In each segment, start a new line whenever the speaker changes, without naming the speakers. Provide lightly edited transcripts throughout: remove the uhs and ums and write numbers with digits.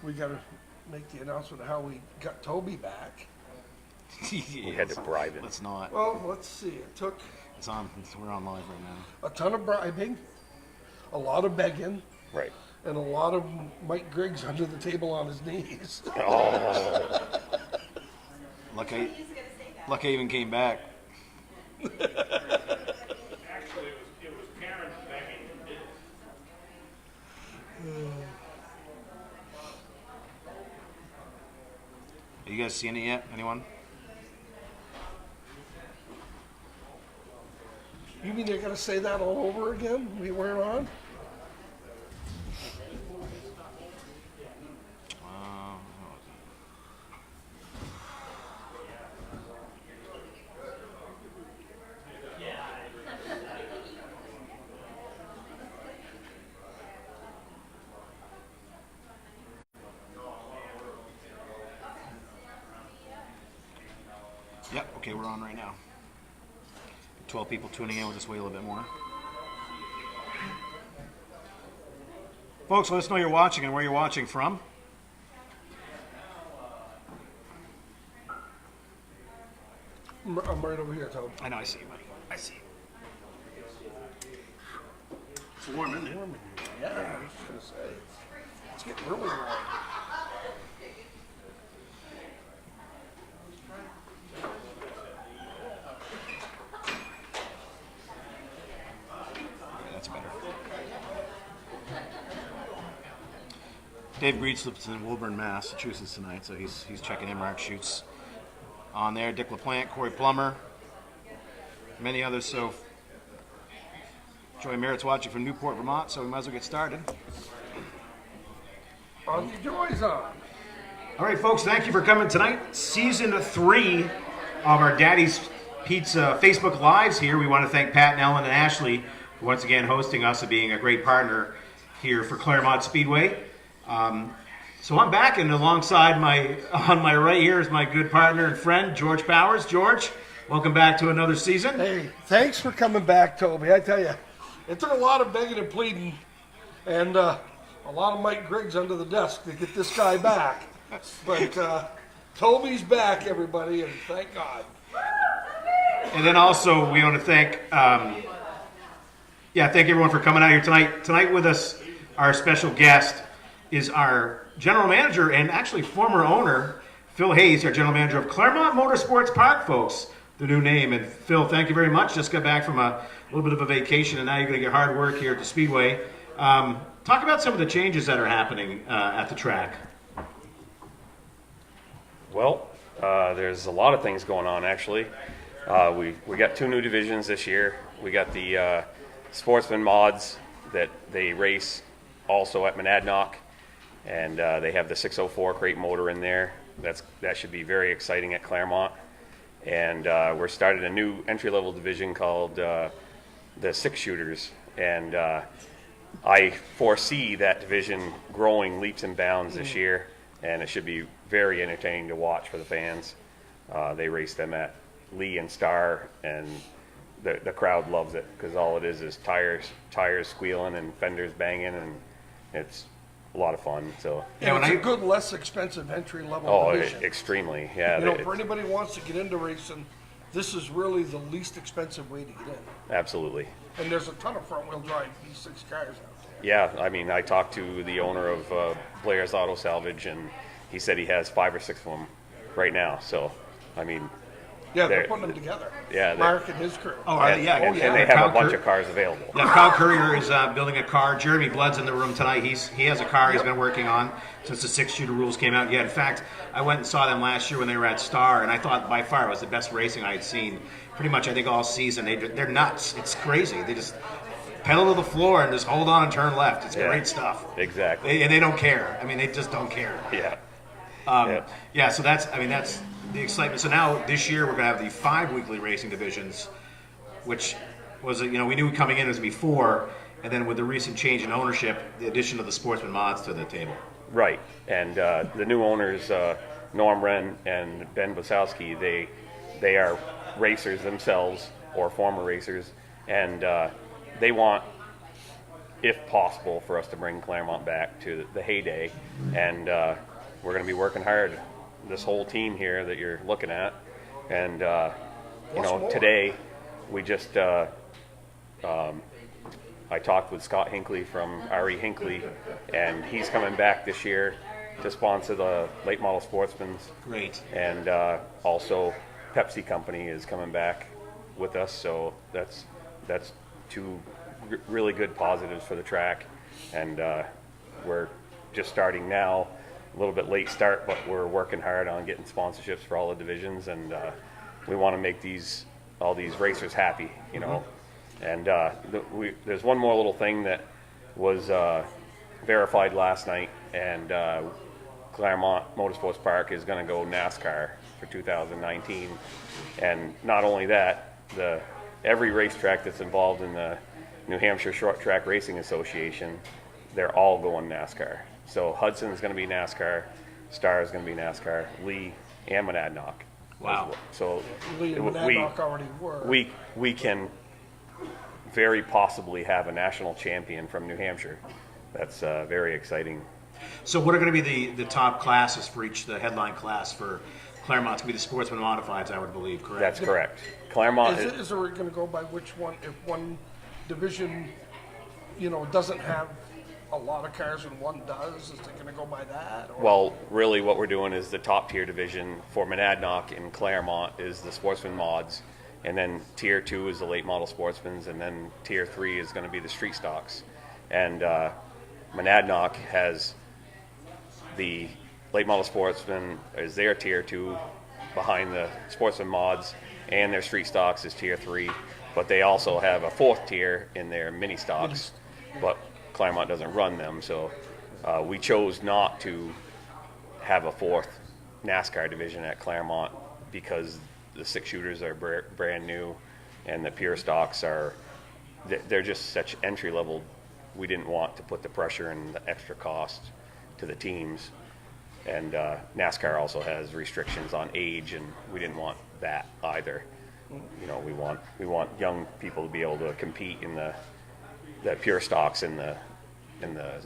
we got to make the announcement of how we got Toby back.
We had to bribe him.
Let's not.
Well, let's see. It took
It's on. We're on live right now.
a ton of bribing, a lot of begging,
Right.
and a lot of Mike Griggs under the table on his knees.
Oh,
Luck I even came back.
Actually, it was Karen begging who did it.
Are you guys seeing it yet? Anyone?
You mean they're going to say that all over again? We weren't on?
Yep. Okay, we're on right now. 12 people tuning in. We'll just wait a little bit more. Folks, let us know you're watching and where you're watching from.
I'm right over here, Toby.
I know, I see you, buddy. I see you.
It's warm in there. Yeah, I was just going to say. It's getting really warm.
That's better. Dave Breed lives in Woburn, Massachusetts tonight, so he's checking MRAC shoots on there. Dick LaPlante, Corey Plummer, many others. So Joy Merritt's watching from Newport, Vermont, so we might as well get started.
On the Joy's on.
All right, folks, thank you for coming tonight. Season 3 of our Daddy's Pizza Facebook Lives here. We want to thank Pat and Ellen and Ashley for once again hosting us and being a great partner here for Claremont Speedway. So I'm back, and alongside on my right here is my good partner and friend, George Powers. George, welcome back to another season.
Hey, thanks for coming back, Toby. I tell you, it took a lot of begging and pleading and a lot of Mike Griggs under the desk to get this guy back. But Toby's back, everybody, and thank God.
And then also we want to thank everyone for coming out here tonight. Tonight with us, our special guest is our general manager and actually former owner, Phil Hayes, our general manager of Claremont Motorsports Park, folks, the new name. And Phil, thank you very much. Just got back from a little bit of a vacation, and now you're going to get hard work here at the Speedway. Talk about some of the changes that are happening at the track.
well, there's a lot of things going on, actually. We got 2 new divisions this year. We got the Sportsman Mods that they race also at Monadnock, and they have the 604 crate motor in there. That should be very exciting at Claremont. And we're starting a new entry-level division called the 6-shooters, and I foresee that division growing leaps and bounds this year, and it should be very entertaining to watch for the fans. They race them at Lee and Star, and the crowd loves it because all it is tires squealing and fenders banging, and it's a lot of fun. So
And it's a good, less expensive entry-level division.
Extremely, yeah.
You know, for anybody who wants to get into racing, this is really the least expensive way to get in.
Absolutely.
And there's a ton of front-wheel drive V6 cars out there.
Yeah, I mean, I talked to the owner of Blair's Auto Salvage, and he said he has 5 or 6 of them right now. So, I mean,
Yeah, they're putting them together.
Yeah,
Mark and his crew.
and they have a bunch of cars available.
Yeah, Kyle Courier is building a car. Jeremy Blood's in the room tonight. He has a car he's been working on since the 6-shooter rules came out. Yeah, in fact, I went and saw them last year when they were at Star, and I thought by far it was the best racing I had seen pretty much, I think, all season. They're nuts. It's crazy. They just pedal to the floor and just hold on and turn left. It's great stuff.
Exactly.
And they don't care. I mean, they just don't care.
Yeah.
Yeah, so that's the excitement. So now this year we're going to have the 5 weekly racing divisions, which was, we knew coming in it was going to be 4, and then with the recent change in ownership, the addition of the Sportsman Mods to the table.
Right. And the new owners, Norm Wren and Ben Wasowski, they are racers themselves or former racers, and they want if possible, for us to bring Claremont back to the heyday. And we're going to be working hard, this whole team here that you're looking at. And, you
What's
know,
more?
today we just, I talked with Scott Hinckley from RE Hinckley, and he's coming back this year to sponsor the late model sportsman's.
Great.
And also Pepsi Company is coming back with us, so that's two really good positives for the track. And we're just starting now, a little bit late start, but we're working hard on getting sponsorships for all the divisions, and we want to make all these racers happy, you know. And there's one more little thing that was verified last night, and Claremont Motorsports Park is going to go NASCAR for 2019. And not only that, every racetrack that's involved in the New Hampshire Short Track Racing Association, they're all going NASCAR. So Hudson's going to be NASCAR, Star is going to be NASCAR, Lee and Monadnock.
Wow.
So
Lee and Monadnock already were.
we can very possibly have a national champion from New Hampshire. That's very exciting.
So what are going to be the top classes for the headline class for Claremont's going to be the Sportsman Modifieds, I would believe, correct?
That's correct. Claremont
Is it going to go by which one? If one division, you know, doesn't have a lot of cars and one does, is it going to go by that? Or?
well, really what we're doing is the top tier division for Monadnock and Claremont is the Sportsman Mods, and then tier 2 is the late model sportsmans, and then tier 3 is going to be the street stocks. And Monadnock has the late model sportsman is their tier 2 behind the sportsman mods, and their street stocks is tier 3, but they also have a 4th tier in their mini stocks, but Claremont doesn't run them, so we chose not to have a 4th NASCAR division at Claremont because the 6 shooters are brand new, and the pure stocks they're just such entry level. We didn't want to put the pressure and the extra cost to the teams, and NASCAR also has restrictions on age, and we didn't want that either. You know, we want young people to be able to compete in the pure stocks and the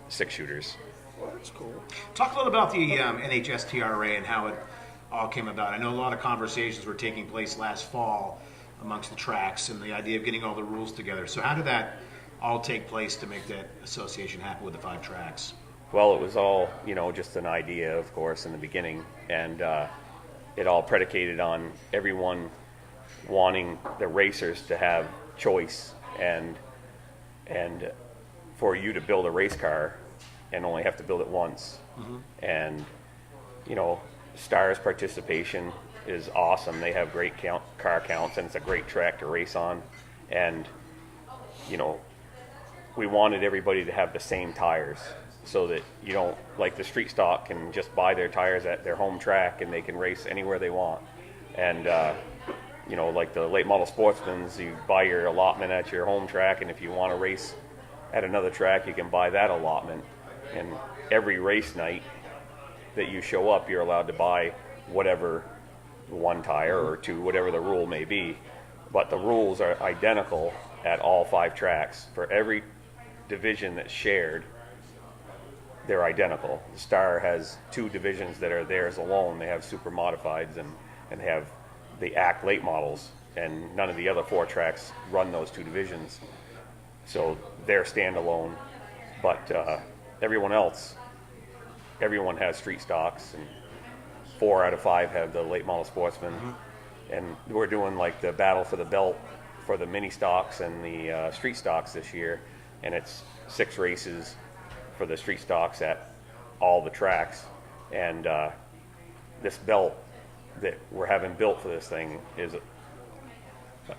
6 shooters.
Well, that's cool.
Talk a little about the NHSTRA and how it all came about. I know a lot of conversations were taking place last fall amongst the tracks and the idea of getting all the rules together. So how did that all take place to make that association happen with the 5 tracks?
Well, it was all, you know, just an idea, of course, in the beginning, and it all predicated on everyone wanting the racers to have choice, and for you to build a race car and only have to build it once. And, you know, Star's participation is awesome. They have great car counts, and it's a great track to race on. And, you know, we wanted everybody to have the same tires so that you don't, like the street stock can just buy their tires at their home track and they can race anywhere they want. And, you know, like the late model sportsmans, you buy your allotment at your home track, and if you want to race at another track, you can buy that allotment. And every race night that you show up, you're allowed to buy whatever, 1 tire or 2, whatever the rule may be. But the rules are identical at all 5 tracks. For every division that's shared, they're identical. The Star has 2 divisions that are theirs alone. They have super modifieds and they have the ACT late models, and none of the other 4 tracks run those 2 divisions. So they're standalone. But everyone has street stocks, and 4 out of 5 have the late model sportsman. And we're doing like the battle for the belt for the mini stocks and the street stocks this year, and it's 6 races for the street stocks at all the tracks. And this belt that we're having built for this thing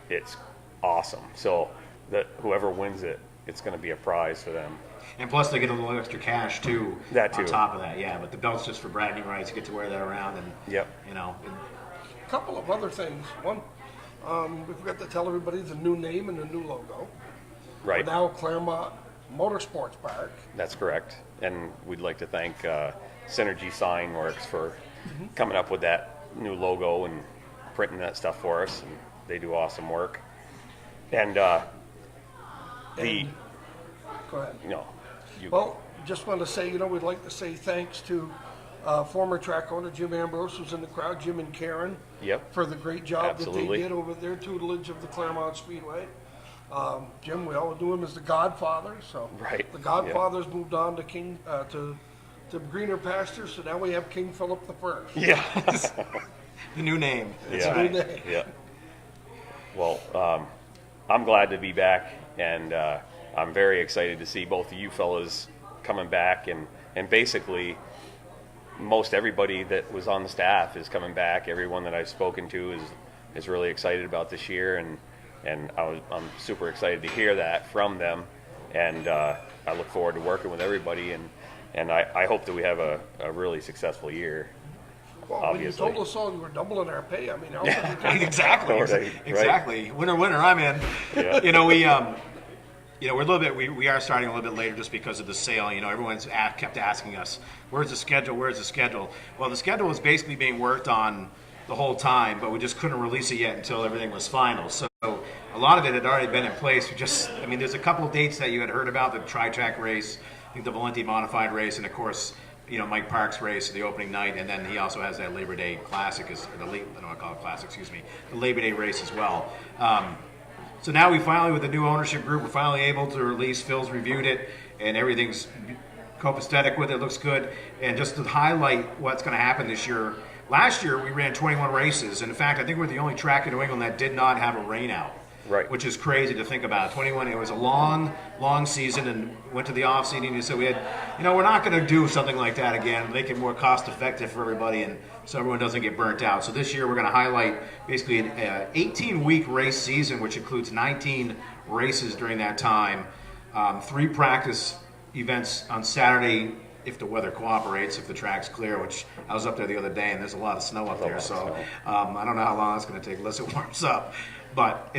it's awesome. So that whoever wins it, it's going to be a prize for them.
And plus, they get a little extra cash too.
That too.
On top of that, yeah. But the belt's just for bragging rights. You get to wear that around, and
Yep.
you know.
A couple of other things. One, we forgot to tell everybody the new name and the new logo.
Right.
Now Claremont Motorsports Park.
That's correct. And we'd like to thank Synergy Sign Works for coming up with that new logo and printing that stuff for us. And they do awesome work. And
Go ahead.
No, you.
Well, just want to say, we'd like to say thanks to former track owner Jim Ambrose, who's in the crowd, Jim and Karen,
Yep.
for the great job
Absolutely.
that they did over their tutelage of the Claremont Speedway. Jim, we all knew him as the Godfather, so
Right,
the Godfather's moved on to to greener pastures, so now we have King Philip the First.
Yeah.
The new name. That's
Yeah.
right.
New name.
Yeah. Well, I'm glad to be back, and I'm very excited to see both of you fellas coming back, and basically most everybody that was on the staff is coming back. Everyone that I've spoken to is really excited about this year, and I'm super excited to hear that from them, and I look forward to working with everybody, and I hope that we have a really successful year.
Well,
Obviously.
when you told us all you were doubling our pay, I mean, how could you
Exactly.
Right.
Exactly. Winner, winner. I'm in.
Yeah.
We're a little bit. We are starting a little bit later just because of the sale. Everyone's kept asking us, "Where's the schedule? Where's the schedule?" Well, the schedule is basically being worked on the whole time, but we just couldn't release it yet until everything was final. So a lot of it had already been in place. There's a couple of dates that you had heard about: the tri-track race, I think the Valenti modified race, and of course, Mike Park's race, the opening night, and then he also has that Labor Day Classic, I don't want to call it Classic, the Labor Day race as well. So now we finally, with the new ownership group, we're finally able to release. Phil's reviewed it, and everything's copacetic with it. Looks good. And just to highlight what's going to happen this year, last year we ran 21 races. And in fact, I think we're the only track in New England that did not have a rain out.
Right.
Which is crazy to think about. 21, it was a long season, and went to the off season, and so we had, we're not going to do something like that again, make it more cost effective for everybody, and so everyone doesn't get burnt out. So this year we're going to highlight basically an 18-week race season, which includes 19 races during that time, 3 practice events on Saturday, if the weather cooperates, if the track's clear, which I was up there the other day, and there's a lot of snow up there, so I don't know how long it's going to take unless it warms up. But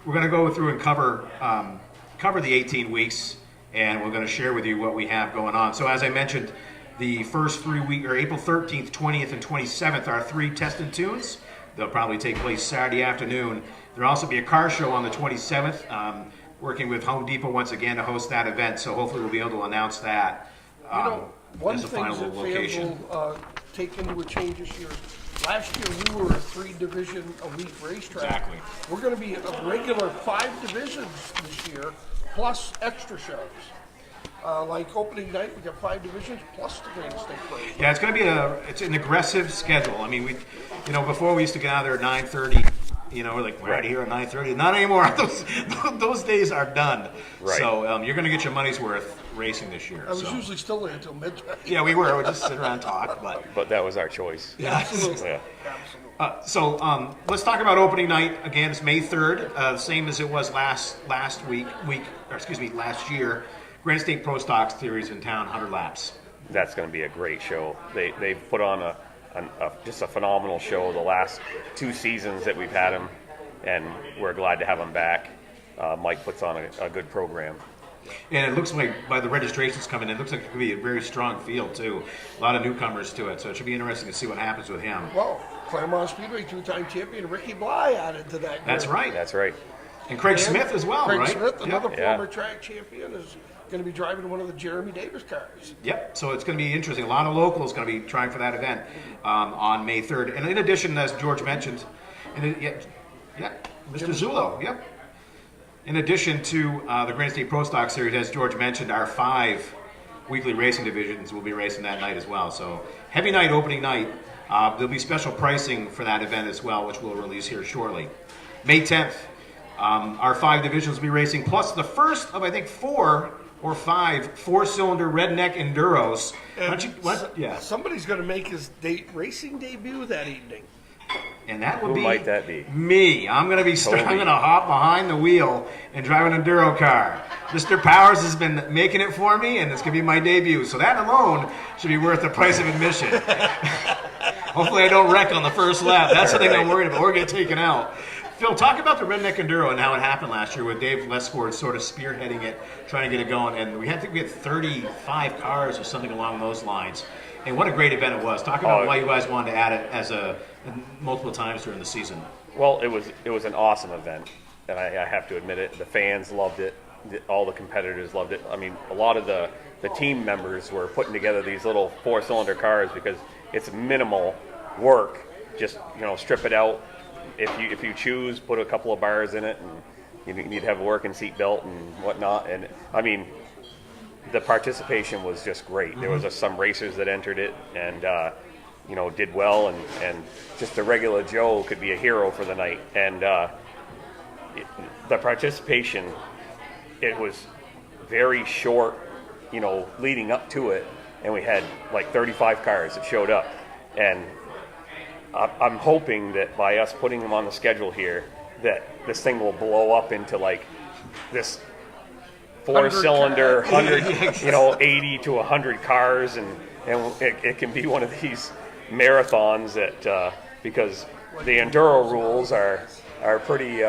we're going to go through and cover the 18 weeks, and we're going to share with you what we have going on. So as I mentioned, the first 3 weeks, or April 13th, 20th, and 27th, are 3 test and tunes. They'll probably take place Saturday afternoon. There'll also be a car show on the 27th, working with Home Depot once again to host that event. So hopefully we'll be able to announce that.
One
as a
thing
final
that
location.
fans will take into a change this year. Last year we were a 3-division-a-week racetrack.
Exactly.
We're going to be a regular 5 divisions this year, plus extra shows. Like opening night, we got 5 divisions plus the Grand State Parade.
Yeah, it's going to be it's an aggressive schedule. I mean, before we used to get out there at 9:30. We're like, we're out of here at 9:30. Not anymore. Those days are done.
Right.
So you're going to get your money's worth racing this year.
I was usually still there until midnight.
Yeah, we were. We just sit around and talk.
But that was our choice.
Yeah.
Absolutely.
Yeah.
Absolutely.
Let's talk about opening night. Again, it's May 3rd, same as it was last year. Grand State Pro Stock Series in town, 100 laps.
That's going to be a great show. They've put on just a phenomenal show the last 2 seasons that we've had them, and we're glad to have them back. Mike puts on a good program.
And it looks like by the registrations coming in, it looks like it could be a very strong field too. A lot of newcomers to it, so it should be interesting to see what happens with him.
Well, Claremont Speedway 2-time champion Ricky Bly added to that group.
That's right.
That's right.
And Craig Smith as well,
Craig
right?
Smith, another
Yeah.
former track champion, is going to be driving one of the Jeremy Davis cars.
Yep. So it's going to be interesting. A lot of locals going to be trying for that event on May 3rd. And in addition, as George mentioned, Mr. Zullo. Yep. In addition to the Grand State Pro Stock Series, as George mentioned, our 5 weekly racing divisions will be racing that night as well. So heavy night, opening night. There'll be special pricing for that event as well, which we'll release here shortly. May 10th, our 5 divisions will be racing, plus the first of, I think, 4 or 5 4-cylinder redneck enduros.
Somebody's going to make his racing debut that evening.
And that would
Who
be
might that be?
me. I'm going to be I'm going to hop behind the wheel and drive an enduro car. Mr. Powers has been making it for me, and it's going to be my debut. So that alone should be worth the price of admission. Hopefully I don't wreck on the first lap. That's the thing I'm worried about. Or get taken out. Phil, talk about the Redneck Enduro and how it happened last year with Dave Lesford sort of spearheading it, trying to get it going. And we had 35 cars or something along those lines. And what a great event it was. Talk about why you guys wanted to add it as multiple times during the season.
Well, it was an awesome event, and I have to admit it. The fans loved it. all the competitors loved it. I mean, a lot of the team members were putting together these little 4-cylinder cars because it's minimal work. Just, strip it out. If you choose, put a couple of bars in it, and you need to have a working seat belt and whatnot. And I mean, the participation was just great. There was some racers that entered it and did well, and just the regular Joe could be a hero for the night. And the participation, it was very short, leading up to it, and we had like 35 cars that showed up. And I'm hoping that by us putting them on the schedule here, that this thing will blow up into like this 4-cylinder, 100, 80 to 100 cars, and it can be one of these marathons that because the enduro rules are pretty.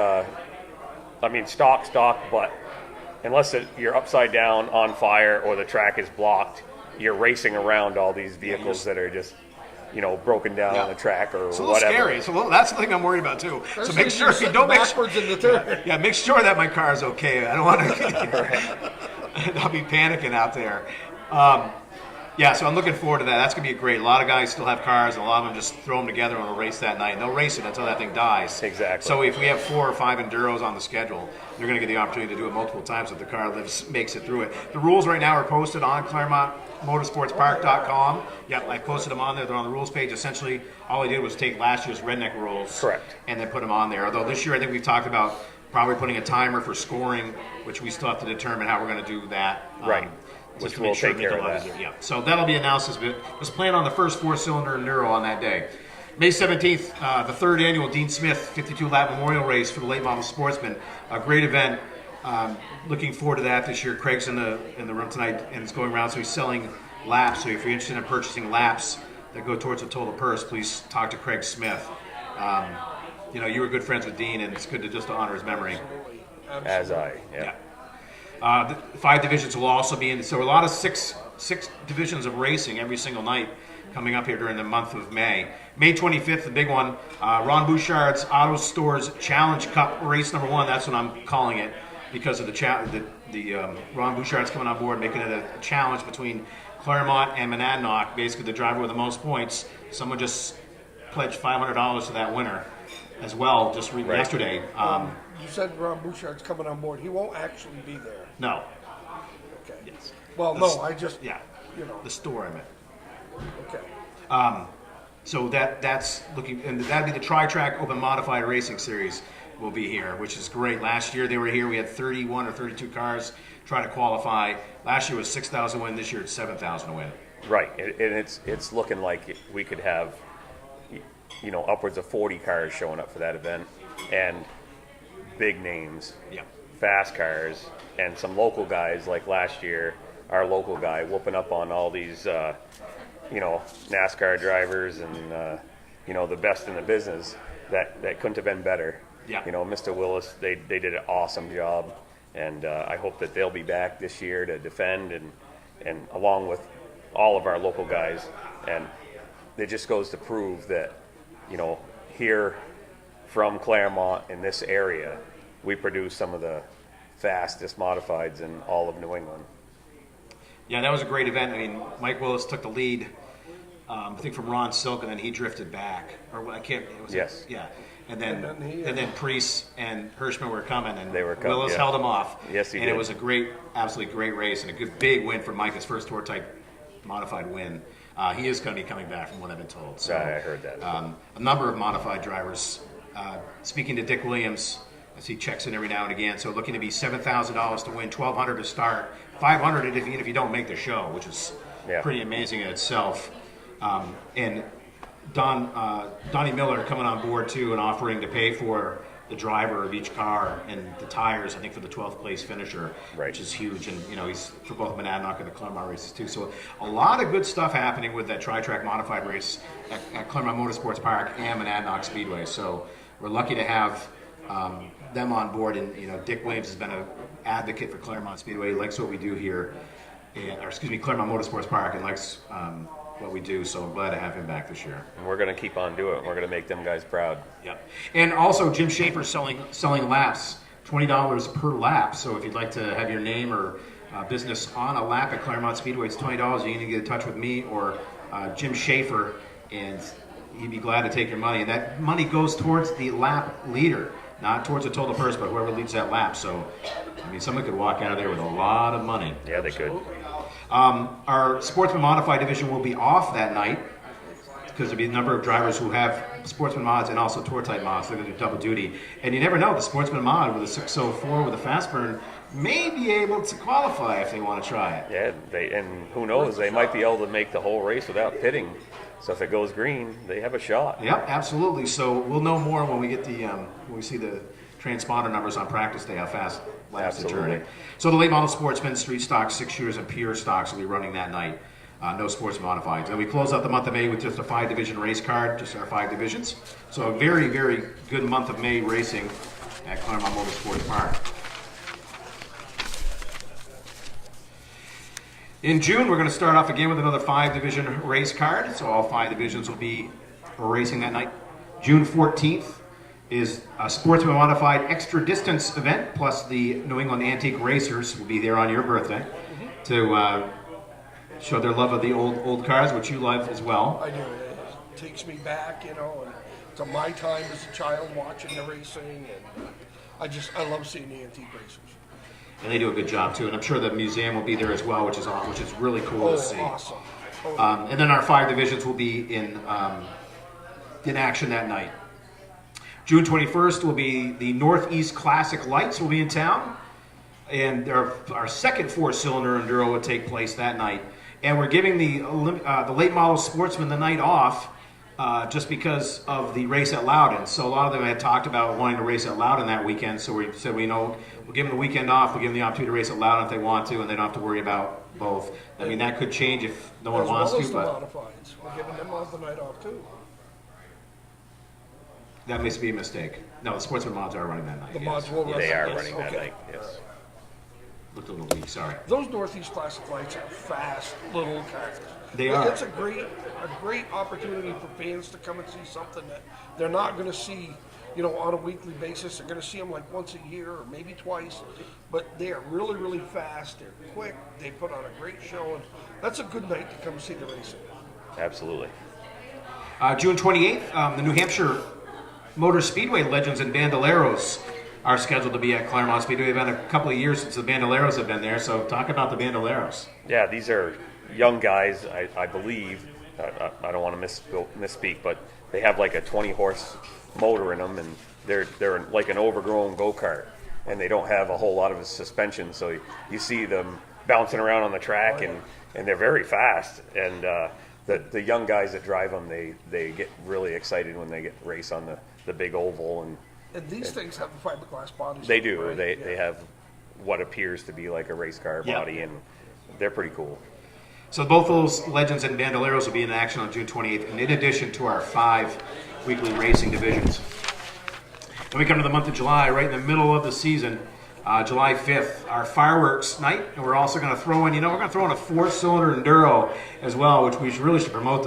Stock, but unless you're upside down on fire or the track is blocked, you're racing around all these vehicles that are just broken down on the track or
it's a little
whatever.
scary. That's the thing I'm worried about too. So make sure if you don't
backwards in the turn.
Yeah, make sure that my car is okay. I don't want to. I'll be panicking out there. So I'm looking forward to that. That's going to be great. A lot of guys still have cars, and a lot of them just throw them together on a race that night, and they'll race it until that thing dies.
Exactly.
So if we have 4 or 5 enduros on the schedule, they're going to get the opportunity to do it multiple times if the car makes it through it. The rules right now are posted on ClaremontMotorsportsPark.com. Yep, I posted them on there. They're on the rules page. Essentially, all I did was take last year's redneck rules,
Correct,
and then put them on there. Although this year, I think we've talked about probably putting a timer for scoring, which we still have to determine how we're going to do that.
Right.
Just
Which
to
we'll
make sure
take care of
it
that.
easier. Yeah. So that'll be announced. Let's plan on the first 4-cylinder enduro on that day. May 17th, the 3rd annual Dean Smith 52 lap memorial race for the late model sportsman. A great event. Looking forward to that this year. Craig's in the room tonight, and it's going around, so he's selling laps. So if you're interested in purchasing laps that go towards a total purse, please talk to Craig Smith. You were good friends with Dean, and it's good to just honor his memory.
As I, yeah.
The 5 divisions will also be in. So a lot of six divisions of racing every single night coming up here during the month of May. May 25th, the big one, Ron Bouchard's Auto Stores Challenge Cup race number 1. That's what I'm calling it because of the Ron Bouchard's coming on board, making it a challenge between Claremont and Monadnock. Basically, the driver with the most points. Someone just pledged $500 to that winner as well just yesterday.
You said Ron Bouchard's coming on board. He won't actually be there.
No.
Okay.
Yes.
Well, no, I just,
Yeah. The store I meant.
okay.
So that's looking, and that'd be the Tri-Track Open Modified Racing Series will be here, which is great. Last year they were here. We had 31 or 32 cars try to qualify. Last year was 6,000 win. This year it's 7,000 win.
Right, and it's looking like we could have, upwards of 40 cars showing up for that event, and big names,
Yeah.
fast cars, and some local guys like last year. Our local guy whooping up on all these, NASCAR drivers and the best in the business. That couldn't have been better.
Yeah.
Mr. Willis, they did an awesome job, and I hope that they'll be back this year to defend and along with all of our local guys. And it just goes to prove that here from Claremont in this area, we produce some of the fastest modifieds in all of New England.
Yeah, that was a great event. I mean, Mike Willis took the lead, I think from Ron Silk, and then he drifted back. Or I can't. It was,
Yes.
Yeah. And then Priest and Hirschman were coming, and
They were coming,
Willis
yeah.
held him off.
Yes, he
and
did.
it was a absolutely great race, and a good big win for Mike, his first tour type modified win. He is going to be coming back, from what I've been told. So,
I heard that.
a number of modified drivers. Speaking to Dick Williams, as he checks in every now and again, so looking to be $7,000 to win, $1,200 to start, $500 even if you don't make the show, which is pretty amazing in itself. And Donnie Miller coming on board too and offering to pay for the driver of each car and the tires, I think, for the 12th place finisher, which is huge. And he's for both Monadnock and the Claremont races too. So a lot of good stuff happening with that Tri-Track modified race at Claremont Motorsports Park and Monadnock Speedway. So we're lucky to have them on board. And Dick Williams has been an advocate for Claremont Speedway. He likes what we do here, Claremont Motorsports Park, and likes what we do. So I'm glad to have him back this year.
And we're going to keep on doing it. We're going to make them guys proud.
Yep. And also Jim Schaefer selling laps $20 per lap. So if you'd like to have your name or business on a lap at Claremont Speedway, it's $20. You need to get in touch with me or Jim Schaefer, and he'd be glad to take your money. And that money goes towards the lap leader, not towards the total purse, but whoever leads that lap. So, I mean, someone could walk out of there with a lot of money.
Yeah, they could.
Our Sportsman Modified division will be off that night because there'll be a number of drivers who have Sportsman mods and also Tour Type mods. They're going to do double duty. And you never know, the Sportsman mod with a 604 with a fast burn may be able to qualify if they want to try it.
Yeah, and who knows, they might be able to make the whole race without pitting. So if it goes green, they have a shot.
Yep, absolutely. So we'll know more when we get when we see the transponder numbers on practice day, how fast laps are turning. So the late model Sportsman, Street Stock, 6 shooters, and Pure Stocks will be running that night. No sports modifieds. And we close out the month of May with just a 5-division race card, just our 5 divisions. So a very, very good month of May racing at Claremont Motorsports Park. In June, we're going to start off again with another 5-division race card. So all 5 divisions will be racing that night. June 14th is a Sportsman Modified extra distance event, plus the New England Antique Racers will be there on your birthday to show their love of the old cars, which you love as well.
I do. It takes me back, and to my time as a child watching the racing, and I love seeing the antique racers.
And they do a good job too. And I'm sure the museum will be there as well, which is really cool to see.
Awesome. Totally.
And then our 5 divisions will be in action that night. June 21st will be the Northeast Classic Lights will be in town, and our second 4-cylinder enduro will take place that night. And we're giving the late model Sportsman the night off just because of the race at Loudon. So a lot of them had talked about wanting to race at Loudon that weekend. So we said, we'll give them the weekend off. We'll give them the opportunity to race at Loudon if they want to, and they don't have to worry about both. I mean, that could change if no one wants to.
As well
But
as the modifieds. We're giving them all the night off too.
that must be a mistake. No, the Sportsman mods are running that night.
The
yes.
mods will run.
They are
Yes,
running that
okay.
night, yes.
Looked a little weak, sorry.
Those Northeast Classic Lights are fast little cars.
They are.
It's a great opportunity for fans to come and see something that they're not going to see, on a weekly basis. They're going to see them like once a year or maybe twice. But they are really, really fast. They're quick. They put on a great show. And that's a good night to come see the racing.
Absolutely.
June 28th, the New Hampshire Motor Speedway Legends and Bandoleros are scheduled to be at Claremont Speedway. It's been a couple of years since the Bandoleros have been there, so talk about the Bandoleros.
Yeah, these are young guys, I believe. I don't want to misspeak, but they have like a 20-horse motor in them, and they're like an overgrown go-kart, and they don't have a whole lot of suspension, so you see them bouncing around on the track, and they're very fast. And the young guys that drive them, they get really excited when they get race on the big oval.
And these things have the fiberglass bodies.
They do.
Right?
They have what appears to be like a race car body, and they're pretty cool.
So both those Legends and Bandoleros will be in action on June 28th, and in addition to our 5 weekly racing divisions. Then we come to the month of July, right in the middle of the season, July 5th, our fireworks night, and we're also going to throw in, we're going to throw in a 4-cylinder enduro as well, which we really should promote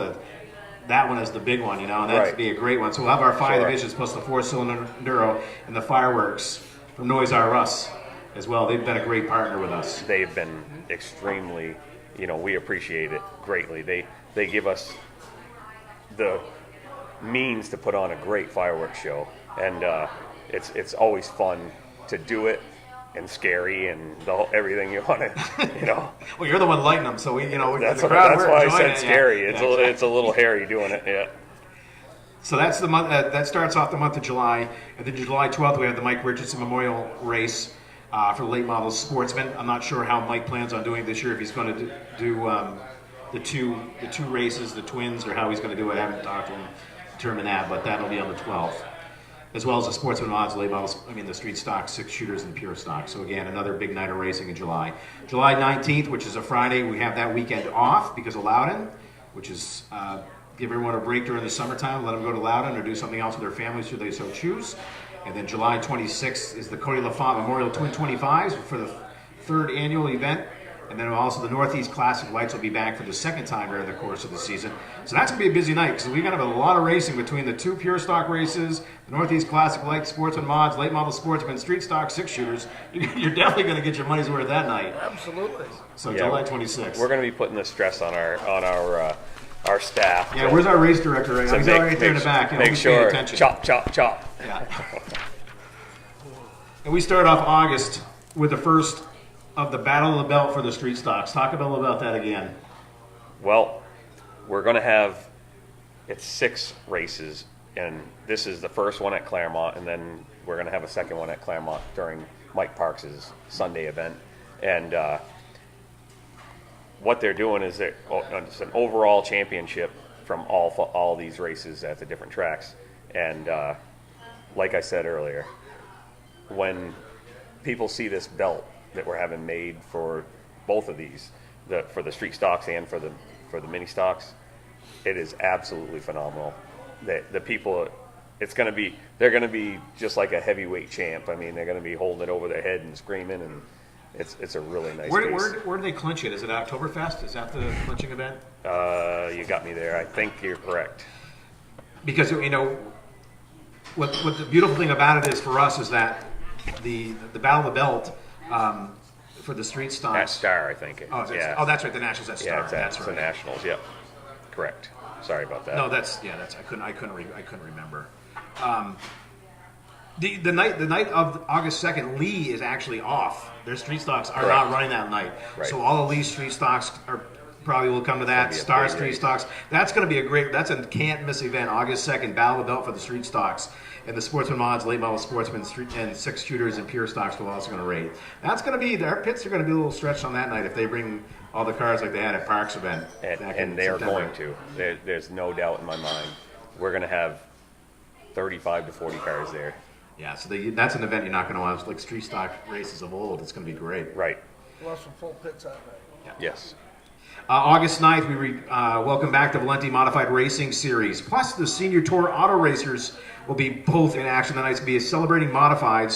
that one as the big one, and that'd be a great one. So we'll have our 5 divisions plus the 4-cylinder enduro and the fireworks from Noise R Us as well. They've been a great partner with us.
They've been extremely, we appreciate it greatly. They give us the means to put on a great fireworks show, and it's always fun to do it, and scary, and everything you want to,
Well, you're the one lighting them, so
That's
the crowd.
why I said
it,
scary.
Yeah.
It's a little hairy doing it. Yeah.
So that's the month. That starts off the month of July, and then July 12th we have the Mike Richardson Memorial Race for the late model sportsmen. I'm not sure how Mike plans on doing this year. If he's going to do the two races, the twins, or how he's going to do it. I haven't talked to him to determine that, but that'll be on the 12th. As well as the sportsman mods, late models, the street stock, 6 shooters, and pure stock. So again, another big night of racing in July. July 19th, which is a Friday, we have that weekend off because of Loudon, which is give everyone a break during the summertime, let them go to Loudon or do something else with their families should they so choose. And then July 26th is the Cody LaFont Memorial Twin 25s for the 3rd annual event And then also the Northeast Classic Lights will be back for the second time during the course of the season. So that's going to be a busy night because we're going to have a lot of racing between the 2 pure stock races, the Northeast Classic Lights, Sportsman Mods, Late Model Sportsman, Street Stock 6-shooters. You're definitely going to get your money's worth that night.
Absolutely.
So
Yeah,
July 26th.
We're going to be putting the stress on our staff.
Yeah, where's our race director right now?
to
He's
make-
right there in the
make-
back.
Make
He's paying
sure,
attention.
chop, chop, chop.
Yeah. And we start off August with the first of the Battle of the Belt for the street stocks. Talk about that again.
Well, we're going to have, it's 6 races, and this is the first one at Claremont, and then we're going to have a second one at Claremont during Mike Parks' Sunday event. And what they're doing is it's an overall championship from all these races at the different tracks. And like I said earlier, when people see this belt that we're having made for both of these, for the street stocks and for the mini stocks, it is absolutely phenomenal. The people, they're going to be just like a heavyweight champ. I mean, they're going to be holding it over their head and screaming, and it's a really nice race.
Where do they clinch it? Is it Oktoberfest? Is that the clinching event?
You got me there. I think you're correct.
Because what the beautiful thing about it is for us is that the Battle of the Belt for the street
At
stocks.
Star, I think.
Oh, that's right. The Nationals at Star.
Yeah,
That's
the
right.
Nationals. Yep, correct. Sorry about that.
No, I couldn't remember. The night of August 2nd, Lee is actually off. Their street stocks are
Correct.
not running that night.
Right.
So all of Lee's street stocks probably will come to that.
It's gonna be a
Star
big
street
race.
stocks. That's going to be that's a can't miss event. August 2nd, Battle of the Belt for the street stocks. And the Sportsman Mods, Late Model Sportsman, and 6-shooters and pure stocks will also going to rate. That's going to be, their pits are going to be a little stretched on that night if they bring all the cars like they had at Parks event. back in
And they are
September.
going to. There's no doubt in my mind. We're going to have 35 to 40 cars there.
Yeah, so that's an event you're not going to want. It's like street stock races of old. It's going to be great.
Right.
We'll have some full pits that night.
Yes.
August 9th, we welcome back the Valenti Modified Racing Series. Plus, the Senior Tour Auto Racers will be both in action that night. It's going to be celebrating Modified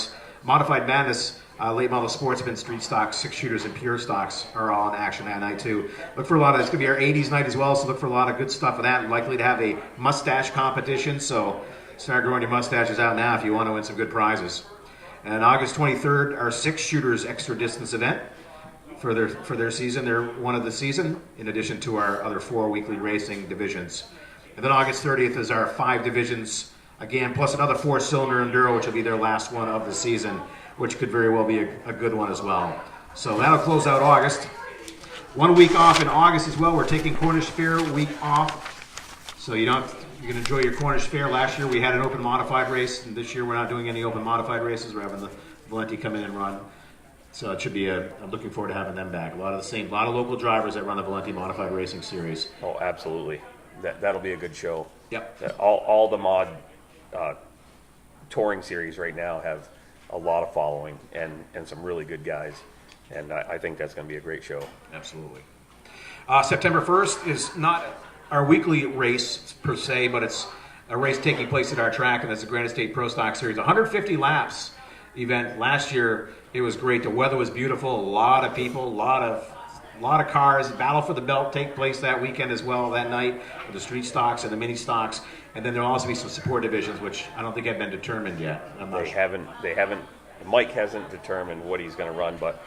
Madness, Late Model Sportsman, Street Stocks, 6-shooters, and Pure Stocks are all in action that night, too. Look for it's going to be our 80s night as well, so look for a lot of good stuff for that. Likely to have a mustache competition, so start growing your mustaches out now if you want to win some good prizes. And August 23rd, our 6-shooters extra distance event. For their season. They're one of the season, in addition to our other 4 weekly racing divisions. And then August 30th is our 5 divisions, again, plus another 4-cylinder Enduro, which will be their last one of the season, which could very well be a good one as well. So that'll close out August. 1 week off in August as well. We're taking Cornish Fair week off. So you can enjoy your Cornish Fair. Last year we had an open modified race, and this year we're not doing any open modified races. We're having the Valenti come in and run. So it should be I'm looking forward to having them back. A lot of local drivers that run the Valenti Modified Racing Series.
Oh, absolutely. That'll be a good show.
Yep.
All the mod touring series right now have a lot of following and some really good guys. And I think that's going to be a great show.
Absolutely. September 1st is not our weekly race per se, but it's a race taking place at our track, and it's the Granite State Pro Stock Series. 150 laps event. Last year, it was great. The weather was beautiful. A lot of people, a lot of cars. Battle for the Belt take place that weekend as well, that night, with the street stocks and the mini stocks. And then there'll also be some support divisions, which I don't think have been determined yet. I'm not
They
sure.
haven't. Mike hasn't determined what he's going to run, but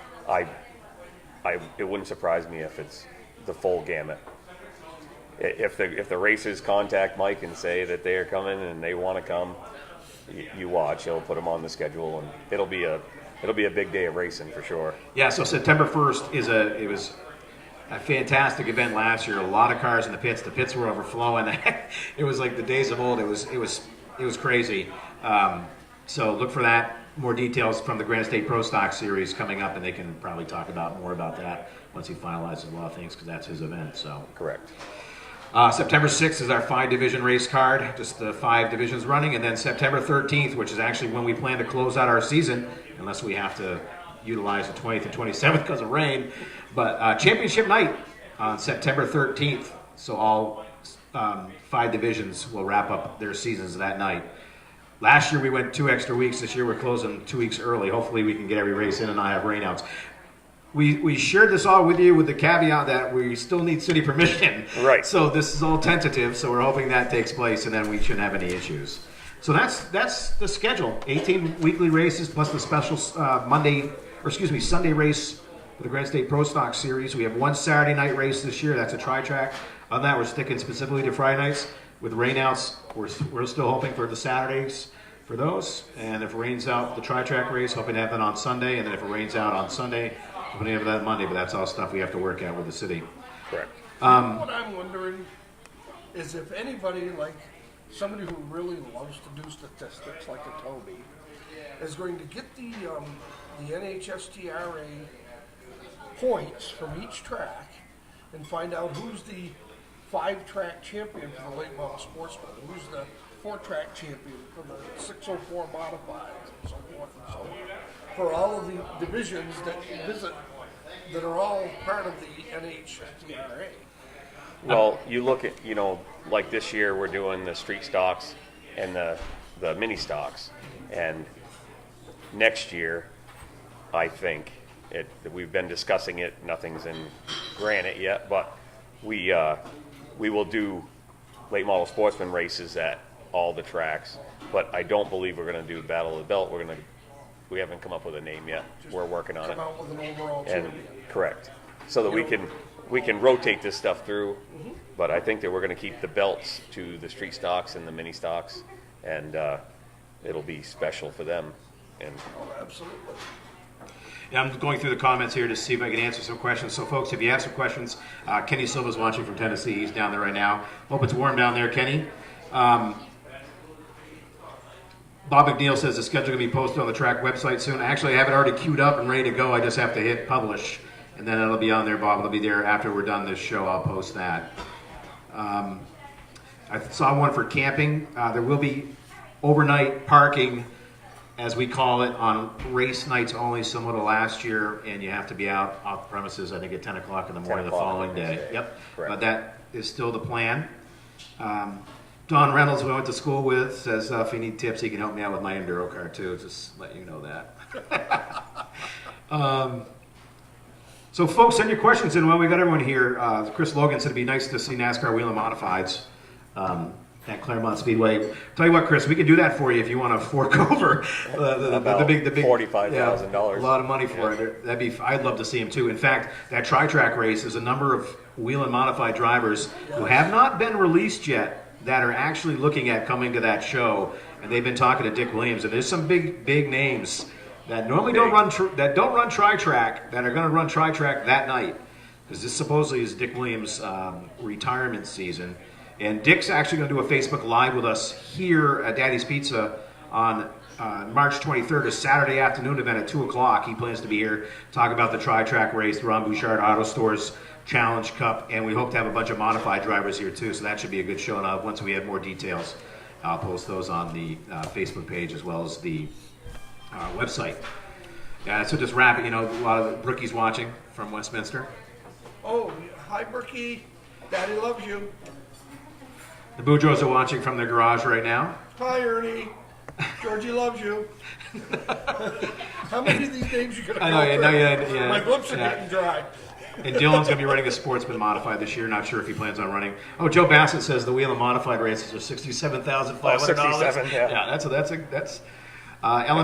it wouldn't surprise me if it's the full gamut. If the racers contact Mike and say that they are coming and they want to come, you watch. He'll put them on the schedule, and it'll be a big day of racing for sure.
Yeah, so September 1st it was a fantastic event last year. A lot of cars in the pits. The pits were overflowing. It was like the days of old. It was crazy. So look for that. More details from the Granite State Pro Stock Series coming up, and they can probably talk more about that once he finalizes a lot of things, because that's his event. So
Correct.
September 6th is our 5-division race card, just the 5 divisions running, and then September 13th, which is actually when we plan to close out our season, unless we have to utilize the 20th and 27th because of rain. But championship night on September 13th, so all 5 divisions will wrap up their seasons that night. Last year we went 2 extra weeks. This year we're closing 2 weeks early. Hopefully we can get every race in and not have rainouts. we shared this all with you with the caveat that we still need city permission.
Right.
So this is all tentative. So we're hoping that takes place, and then we shouldn't have any issues. So that's the schedule. 18 weekly races plus the special Sunday race for the Grand State Pro Stock Series. We have one Saturday night race this year. That's a tri-track. Other than that, we're sticking specifically to Friday nights. With rainouts, we're still hoping for the Saturdays for those. And if it rains out, the tri-track race, hoping to have that on Sunday. And then if it rains out on Sunday, hoping to have that Monday. But that's all stuff we have to work out with the city.
Correct.
What I'm wondering is if anybody, like somebody who really loves to do statistics, like a Toby, is going to get the NHSTRA points from each track and find out who's the 5-track champion for the late model sportsman, who's the 4-track champion for the 604 modifieds, and so forth and so on, for all of the divisions that are all part of the NHSTRA.
Well, you look at, like this year we're doing the street stocks and the mini stocks. And next year, I think, we've been discussing it, nothing's in granite yet, but we will do late model sportsman races at all the tracks. But I don't believe we're going to do Battle of the Belt. We haven't come up with a name yet. We're working on it.
Come out with an overall
And
champion.
correct, so that we can rotate this stuff through. But I think that we're going to keep the belts to the street stocks and the mini stocks, and it'll be special for them. And
Oh, absolutely.
Yeah, I'm going through the comments here to see if I can answer some questions. So, folks, if you have some questions, Kenny Silva's watching from Tennessee. He's down there right now. Hope it's warm down there, Kenny. Bob McNeil says the schedule will be posted on the track website soon. Actually, I have it already queued up and ready to go. I just have to hit publish, and then it'll be on there, Bob. It'll be there after we're done this show. I'll post that. I saw one for camping. There will be overnight parking, as we call it, on race nights only, similar to last year, and you have to be out off the premises, I think, at 10 o'clock in the morning the
10 o'clock
following
on the
day.
next day.
Yep,
Correct.
but that is still the plan. Don Reynolds, who I went to school with, says if you need tips, he can help me out with my Enduro car, too. Just let you know that. So, folks, send your questions in. Well, we got everyone here. Chris Logan said it'd be nice to see NASCAR Wheel and Modifieds at Claremont Speedway. Tell you what, Chris, we can do that for you if you want to fork over the big
$45,000.
a lot of money for it. That'd be. I'd love to see him too. In fact, that tri-track race is a number of wheel and modified drivers who have not been released yet that are actually looking at coming to that show, and they've been talking to Dick Williams. And there's some big names that normally don't run tri-track that are going to run tri-track that night, because this supposedly is Dick Williams' retirement season. And Dick's actually going to do a Facebook Live with us here at Daddy's Pizza on March 23rd, a Saturday afternoon event at 2 o'clock. He plans to be here, talk about the tri-track race, the Ron Bouchard Auto Stores Challenge Cup, and we hope to have a bunch of modified drivers here too, so that should be a good show. And once we have more details, I'll post those on the Facebook page as well as the website. Yeah, so just wrap it, a lot of the rookies watching from Westminster.
Oh, hi, Brookie. Daddy loves you.
The Boudreaux are watching from their garage right now.
Hi, Ernie. Georgie loves you. How many of these names you gonna
I know,
go
yeah,
through?
yeah.
My lips are
Yeah.
getting dry.
And Dylan's going to be running a Sportsman Modified this year. Not sure if he plans on running. Oh, Joe Bassett says the Wheel and Modified races are $67,500.
Oh, 67, yeah.
Yeah, that's LMS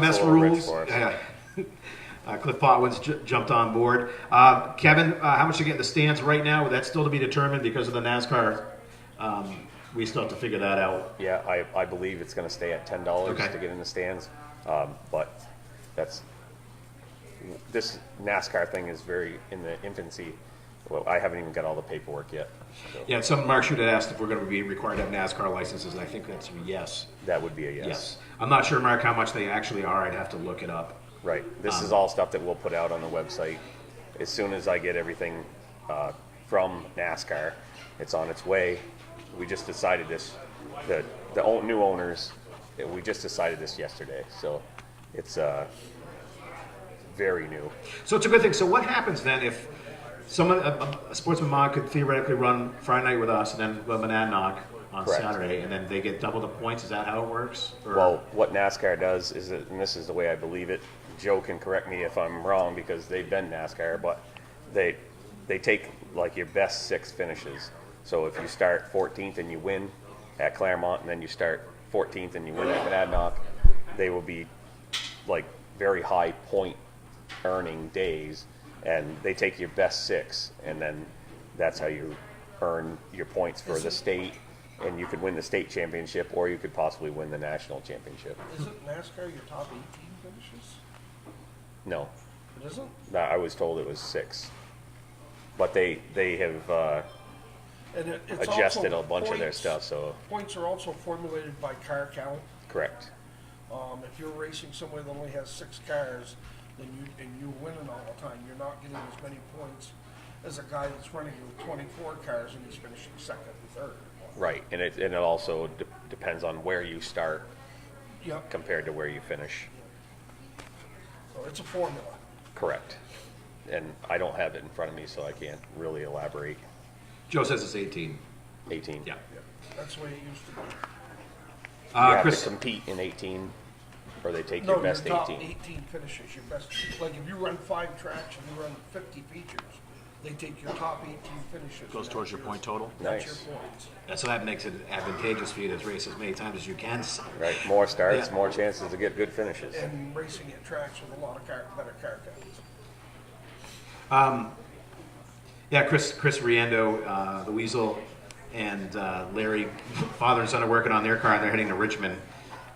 That's a little
rules.
rich for us.
Yeah. Cliff Potwin's jumped on board. Kevin, how much you get in the stands right now? That's still to be determined because of the NASCAR. We still have to figure that out.
yeah, I believe it's going to stay at $10
Okay.
to get in the stands. But this NASCAR thing is very in the infancy. Well, I haven't even got all the paperwork yet. So
Yeah, some Mark Shoot had asked if we're going to be required to have NASCAR licenses, and I think that's a yes.
that would be a yes.
Yes. I'm not sure, Mark, how much they actually are. I'd have to look it up.
Right. This is all stuff that we'll put out on the website as soon as I get everything from NASCAR. It's on its way. We just decided this. The new owners. We just decided this yesterday, so it's very new.
So it's a good thing. So what happens then if someone, a sportsman mod could theoretically run Friday night with us and then go Monadnock on
Correct.
Saturday, and then they get double the points? Is that how it works? Or-
Well, what NASCAR does is, and this is the way I believe it, Joe can correct me if I'm wrong because they've been NASCAR, but they take like your best 6 finishes. So if you start 14th and you win at Claremont, and then you start 14th and you win at Monadnock, they will be like very high point earning days, and they take your best 6, and then that's how you earn your points for the state, and you could win the state championship, or you could possibly win the national championship.
Isn't NASCAR your top 18 finishes?
No,
It isn't?
no, I was told it was 6, but they have
And it's
adjusted
also
a bunch of their
points-
stuff. So
Points are also formulated by car count.
correct.
If you're racing somewhere that only has 6 cars, then you're winning all the time, you're not getting as many points as a guy that's running with 24 cars and he's finishing second and third.
Right, and it also depends on where you start
Yep,
compared to where you finish.
so it's a formula.
Correct. And I don't have it in front of me, so I can't really elaborate.
Joe says it's 18.
18.
Yeah.
Yep, that's the way it used to be.
You have
Chris,
to compete in 18, or they take
No,
your best
your top
18.
18 finishes, your best, like if you run 5 tracks and you run 50 features, they take your top 18 finishes.
Goes
and
towards your
that's
point total.
That's
Nice.
your points.
so that makes it advantageous for you to race as many times as you can.
Right, more starts,
Yeah.
more chances to get good finishes.
And racing at tracks with a lot of better car counts.
Yeah, Chris Riendo, the Weasel, and Larry, father and son, are working on their car, and they're heading to Richmond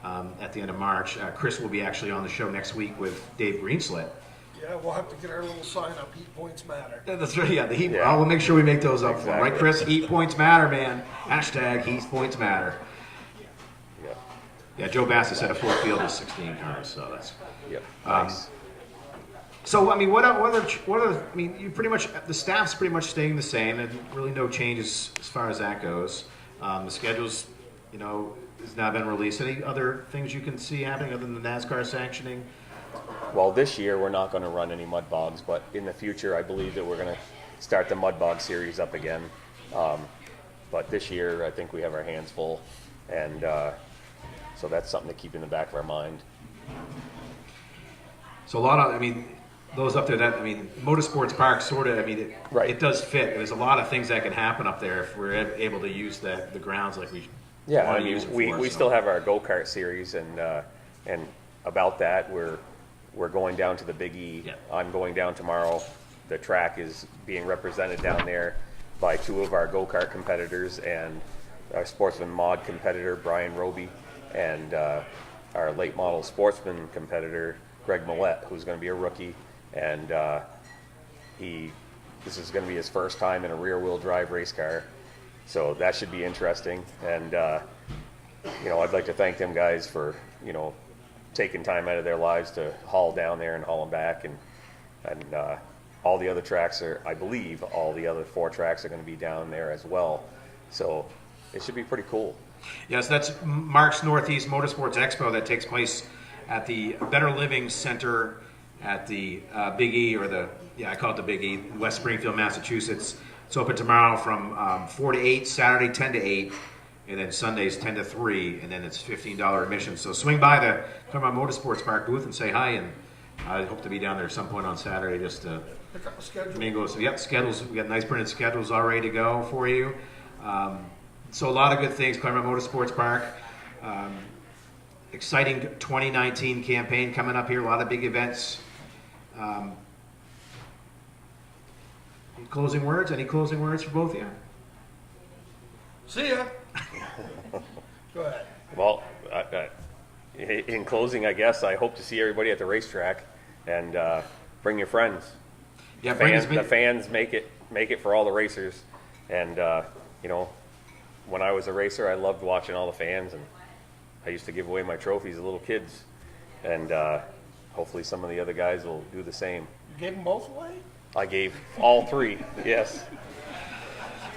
at the end of March. Chris will be actually on the show next week with Dave Greenslet.
Yeah, we'll have to get our little sign up, heat points matter.
That's right. Yeah, the heat.
Yeah.
We'll make sure we make those up for him, right,
Exactly.
Chris? Heat points matter, man. Hashtag heat points matter.
Yeah,
Yeah, Joe Bassett said a full field is 16 cars, so that's.
yep, nice.
So I mean, what other? I mean, you pretty much the staff's pretty much staying the same, and really no changes as far as that goes. The schedule's, has now been released. Any other things you can see happening other than the NASCAR sanctioning?
Well, this year we're not going to run any mud bogs, but in the future I believe that we're going to start the mud bog series up again. But this year I think we have our hands full, and so that's something to keep in the back of our mind.
So a lot of, I mean, those up there, Motorsports Park sort of,
Right.
it does fit. There's a lot of things that can happen up there if we're able to use the grounds like we
Yeah,
want
I
to
mean,
use it
we
for, so.
still have our go-kart series, and about that, we're going down to the Big E.
Yeah.
I'm going down tomorrow. The track is being represented down there by 2 of our go-kart competitors and our sportsman mod competitor, Brian Roby, and our late model sportsman competitor, Greg Millette, who's going to be a rookie, and this is going to be his first time in a rear-wheel drive race car, so that should be interesting. And I'd like to thank them guys for taking time out of their lives to haul down there and haul them back, and all the other tracks I believe all the other 4 tracks are going to be down there as well, so it should be pretty cool.
Yes, that's Mark's Northeast Motorsports Expo that takes place at the Better Living Center at the Big E, I call it the Big E, West Springfield, Massachusetts. It's open tomorrow from 4 to 8, Saturday 10 to 8, and then Sundays 10 to 3, and then it's $15 admission. So swing by the Claremont Motorsports Park booth and say hi, and I hope to be down there at some point on Saturday just to
Pick up a schedule.
mingle. So, yep, schedules. We got nice printed schedules all ready to go for you. So a lot of good things. Claremont Motorsports Park. Exciting 2019 campaign coming up here. A lot of big events. Closing words? Any closing words for both of you?
See ya. Go ahead.
Well, in closing, I guess I hope to see everybody at the racetrack, and bring your friends.
Yeah, bring as many-
The fans make it for all the racers, and when I was a racer, I loved watching all the fans, and I used to give away my trophies to little kids, and hopefully some of the other guys will do the same.
You gave them both away?
I gave all 3, yes.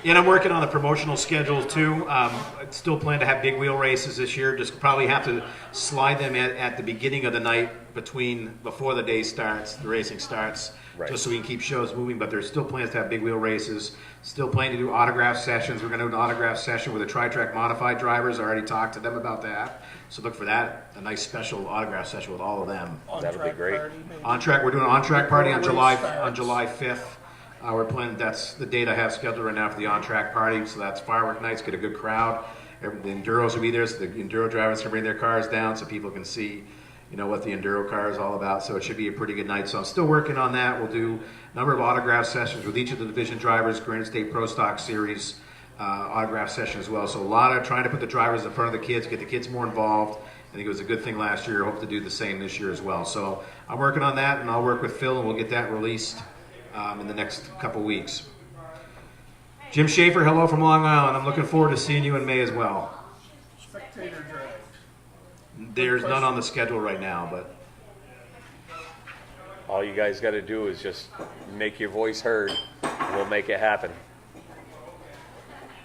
And I'm working on the promotional schedule too. I still plan to have big wheel races this year. Just probably have to slide them at the beginning of the night before the day starts, the racing starts,
Right.
just so we can keep shows moving. But there's still plans to have big wheel races. Still planning to do autograph sessions. We're going to do an autograph session with the Tri-Track Modified drivers. I already talked to them about that. So look for that. A nice special autograph session with all of them.
That'll be great.
On track. We're doing an on-track party on July
Starts.
5th. We're planning. That's the date I have scheduled right now for the on-track party. So that's firework nights. Get a good crowd. The enduros will be there, so the enduro drivers can bring their cars down, so people can see, what the enduro car is all about. So it should be a pretty good night. So I'm still working on that. We'll do a number of autograph sessions with each of the division drivers. Granite State Pro Stock Series autograph session as well. So a lot of trying to put the drivers in front of the kids, get the kids more involved. I think it was a good thing last year. I hope to do the same this year as well. So I'm working on that, and I'll work with Phil, and we'll get that released in the next couple weeks. Jim Schaefer, hello from Long Island. I'm looking forward to seeing you in May as well.
Spectator drag.
There's none on the schedule right now, but
All you guys got to do is just make your voice heard. We'll make it happen.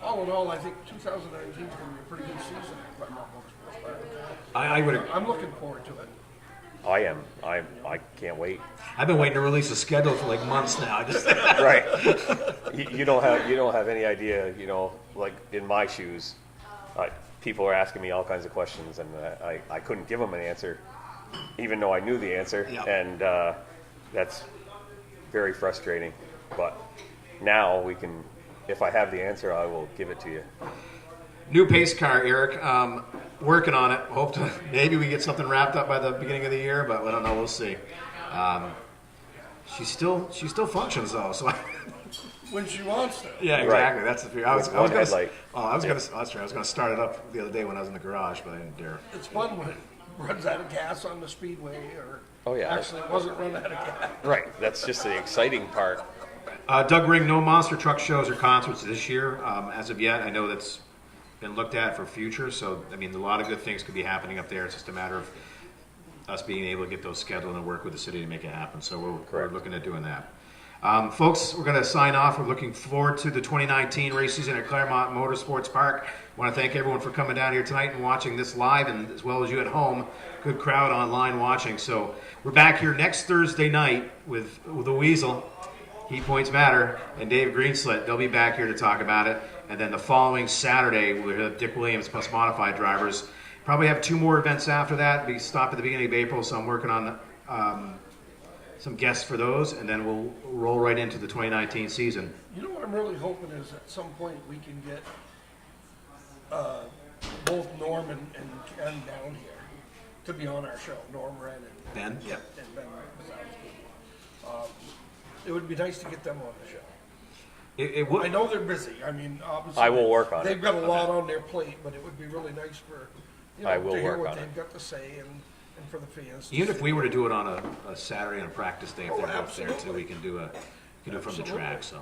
All in all, I think 2019 is going to be a pretty good season at Claremont Motorsports Park.
I would.
I'm looking forward to it.
I am. I can't wait.
I've been waiting to release a schedule for like months now.
Right. You don't have any idea. Like in my shoes, people are asking me all kinds of questions, and I couldn't give them an answer, even though I knew the answer,
Yeah.
and that's very frustrating. But now we can. If I have the answer, I will give it to you.
New pace car, Eric. Working on it. Hope to maybe we get something wrapped up by the beginning of the year, but I don't know. We'll see. She still functions though. So
When she wants to.
yeah, exactly. That's the fear. I was
With one
gonna.
headlight.
I was gonna start it up the other day when I was in the garage, but I didn't dare.
It's fun when it runs out of gas on the speedway, or
Oh, yeah.
actually it wasn't running out of gas.
Right. That's just the exciting part.
Doug Ring, no monster truck shows or concerts this year. As of yet, I know that's been looked at for future. So, I mean, a lot of good things could be happening up there. It's just a matter of us being able to get those scheduled and work with the city to make it happen. So we're
Correct.
looking at doing that. Folks, we're going to sign off. We're looking forward to the 2019 race season at Claremont Motorsports Park. I want to thank everyone for coming down here tonight and watching this live, and as well as you at home. Good crowd online watching. So we're back here next Thursday night with the Weasel. Heat Points Matter, and Dave Greenslit. They'll be back here to talk about it. And then the following Saturday, we'll have Dick Williams plus modified drivers. Probably have 2 more events after that. We stop at the beginning of April, so I'm working on some guests for those, and then we'll roll right into the 2019 season.
You know what I'm really hoping is at some point we can get both Norm and Ken down here to be on our show. Norm Wren and
Ben? Yep.
and Ben Wazowski. It would be nice to get them on the show.
It would.
I know they're busy. I mean, obviously,
I will work on
they've
it.
got a lot on their plate, but it would be really nice for
I will
to hear
work
what
on
they've
it.
got to say and for the fans. to
Even if
see.
we were to do it on a Saturday on a practice day, if
Oh,
they're both there too,
absolutely.
we can do it from the
Absolutely.
track. So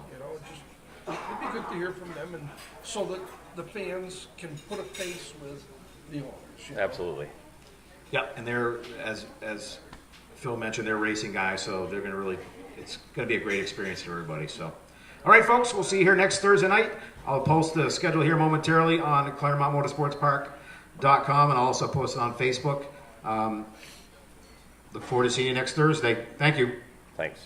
It'd be good to hear from them, and so that the fans can put a face with the owners.
Absolutely.
yeah, and they're as Phil mentioned, they're racing guys, so they're going to really. It's going to be a great experience for everybody. So, all right, folks, we'll see you here next Thursday night. I'll post the schedule here momentarily on ClaremontMotorsportsPark.com, and I'll also post it on Facebook. Look forward to seeing you next Thursday. Thank you.
Thanks.